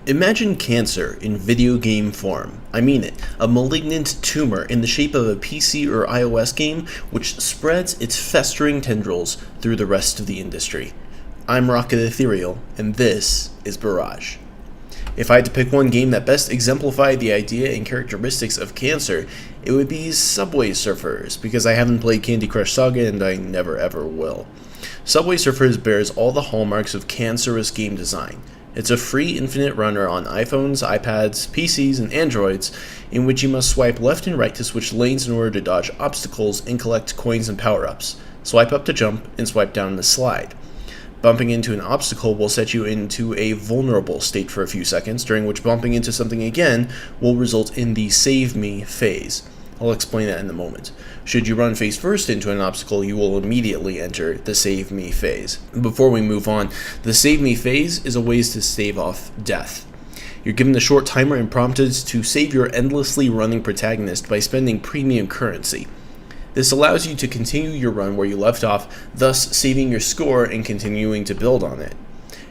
Imagine cancer in video game form. I mean it, a malignant tumor in the shape of a PC or iOS game which spreads its festering tendrils through the rest of the industry. I'm Ethereal, and this is Barrage. If I had to pick one game that best exemplified the idea and characteristics of cancer, it would be Subway Surfers, because I haven't played Candy Crush Saga and I never ever will. Subway Surfers bears all the hallmarks of cancerous game design. It's a free infinite runner on iPhones, iPads, PCs, and Androids, in which you must swipe left and right to switch lanes in order to dodge obstacles and collect coins and power-ups. Swipe up to jump, and swipe down to slide. Bumping into an obstacle will set you into a vulnerable state for a few seconds, during which bumping into something again will result in the Save Me phase. I'll explain that in a moment. Should you run face first into an obstacle, you will immediately enter the Save Me phase. Before we move on, the Save Me phase is a way to stave off death. You're given a short timer and prompted to save your endlessly running protagonist by spending premium currency. This allows you to continue your run where you left off, thus saving your score and continuing to build on it.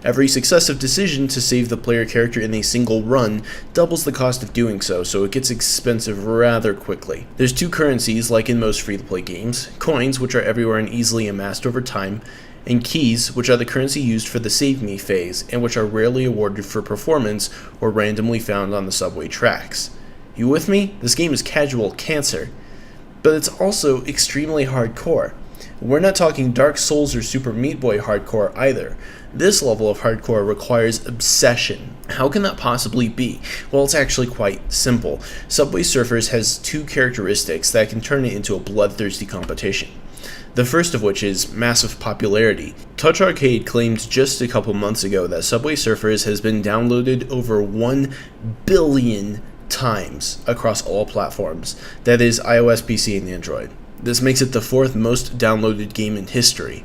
Every successive decision to save the player character in a single run doubles the cost of doing so it gets expensive rather quickly. There's two currencies, like in most free-to-play games: coins, which are everywhere and easily amassed over time, and keys, which are the currency used for the Save Me phase, and which are rarely awarded for performance or randomly found on the subway tracks. You with me? This game is casual cancer, but it's also extremely hardcore. We're not talking Dark Souls or Super Meat Boy hardcore either. This level of hardcore requires obsession. How can that possibly be? Well, it's actually quite simple. Subway Surfers has two characteristics that can turn it into a bloodthirsty competition. The first of which is massive popularity. Touch Arcade claimed just a couple months ago that Subway Surfers has been downloaded over 1 billion times across all platforms. That is iOS, PC, and Android. This makes it the fourth most downloaded game in history.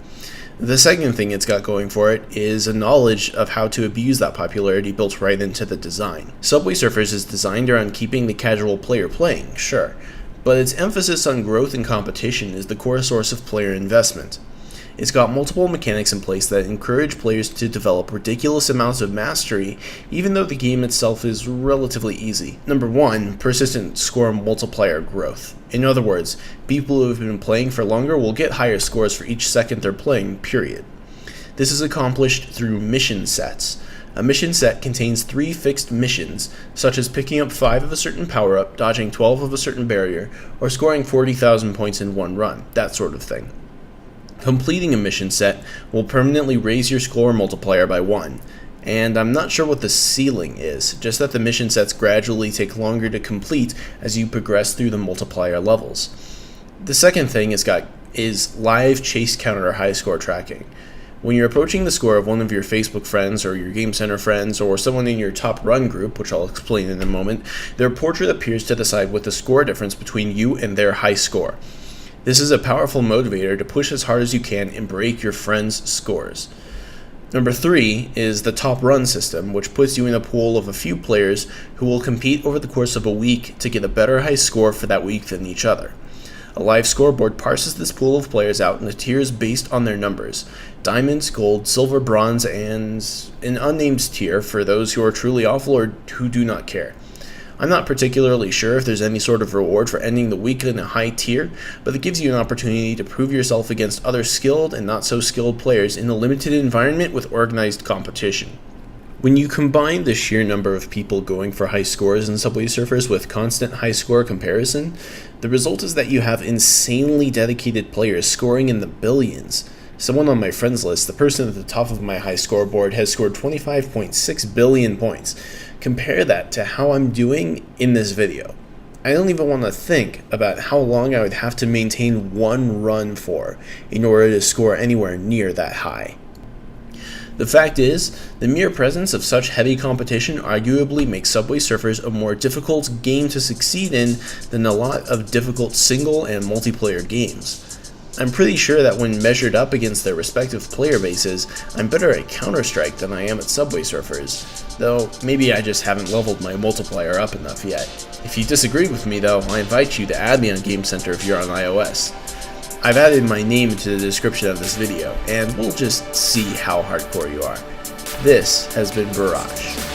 The second thing it's got going for it is a knowledge of how to abuse that popularity built right into the design. Subway Surfers is designed around keeping the casual player playing, sure, but its emphasis on growth and competition is the core source of player investment. It's got multiple mechanics in place that encourage players to develop ridiculous amounts of mastery, even though the game itself is relatively easy. Number one, persistent score multiplier growth. In other words, people who have been playing for longer will get higher scores for each second they're playing, period. This is accomplished through mission sets. A mission set contains 3 fixed missions, such as picking up 5 of a certain power-up, dodging 12 of a certain barrier, or scoring 40,000 points in one run, that sort of thing. Completing a mission set will permanently raise your score multiplier by 1, and I'm not sure what the ceiling is, just that the mission sets gradually take longer to complete as you progress through the multiplier levels. The second thing is live chase counter high score tracking. When you're approaching the score of one of your Facebook friends or your Game Center friends or someone in your top run group, which I'll explain in a moment, their portrait appears to decide what the score difference between you and their high score. This is a powerful motivator to push as hard as you can and break your friends' scores. Number 3 is the top run system, which puts you in a pool of a few players who will compete over the course of a week to get a better high score for that week than each other. A live scoreboard parses this pool of players out into tiers based on their numbers: diamonds, gold, silver, bronze, and an unnamed tier for those who are truly awful or who do not care. I'm not particularly sure if there's any sort of reward for ending the week in a high tier, but it gives you an opportunity to prove yourself against other skilled and not so skilled players in a limited environment with organized competition. When you combine the sheer number of people going for high scores in Subway Surfers with constant high score comparison, the result is that you have insanely dedicated players scoring in the billions. Someone on my friends list, the person at the top of my high scoreboard, has scored 25.6 billion points. Compare that to how I'm doing in this video. I don't even want to think about how long I would have to maintain one run for in order to score anywhere near that high. The fact is, the mere presence of such heavy competition arguably makes Subway Surfers a more difficult game to succeed in than a lot of difficult single and multiplayer games. I'm pretty sure that when measured up against their respective player bases, I'm better at Counter-Strike than I am at Subway Surfers, though maybe I just haven't leveled my multiplier up enough yet. If you disagree with me though, I invite you to add me on Game Center if you're on iOS. I've added my name into the description of this video, and we'll just see how hardcore you are. This has been Barrage.